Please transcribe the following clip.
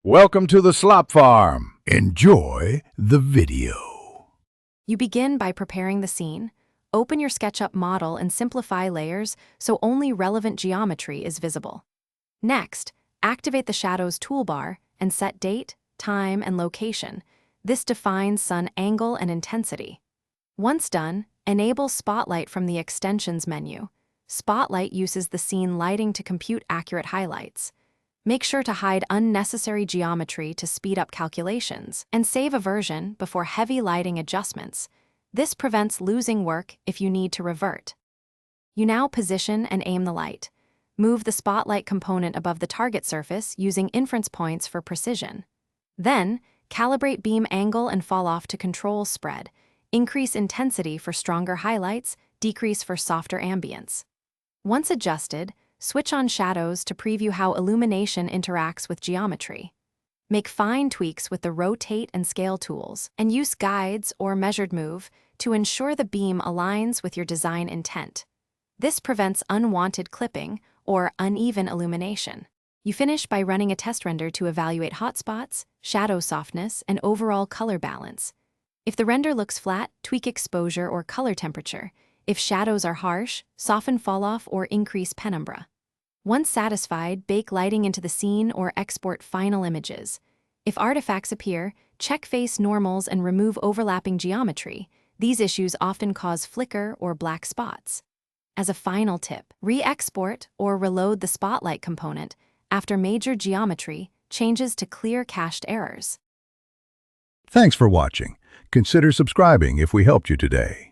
Welcome to the Slop Farm. Enjoy the video. You begin by preparing the scene. Open your Sketchup model and simplify layers so only relevant geometry is visible. Next, activate the Shadows toolbar and set date, time, and location. This defines sun angle and intensity. Once done, enable Spotlight from the Extensions menu. Spotlight uses the scene lighting to compute accurate highlights. Make sure to hide unnecessary geometry to speed up calculations, and save a version before heavy lighting adjustments. This prevents losing work if you need to revert. You now position and aim the light. Move the spotlight component above the target surface using inference points for precision. Then, calibrate beam angle and fall-off to control spread. Increase intensity for stronger highlights, decrease for softer ambience. Once adjusted, switch on shadows to preview how illumination interacts with geometry. Make fine tweaks with the rotate and scale tools, and use guides or measured move to ensure the beam aligns with your design intent. This prevents unwanted clipping or uneven illumination. You finish by running a test render to evaluate hotspots, shadow softness, and overall color balance. If the render looks flat, tweak exposure or color temperature. If shadows are harsh, soften falloff or increase penumbra. Once satisfied, bake lighting into the scene or export final images. If artifacts appear, check face normals and remove overlapping geometry. These issues often cause flicker or black spots. As a final tip, re-export or reload the spotlight component after major geometry changes to clear cached errors. Thanks for watching. Consider subscribing if we helped you today.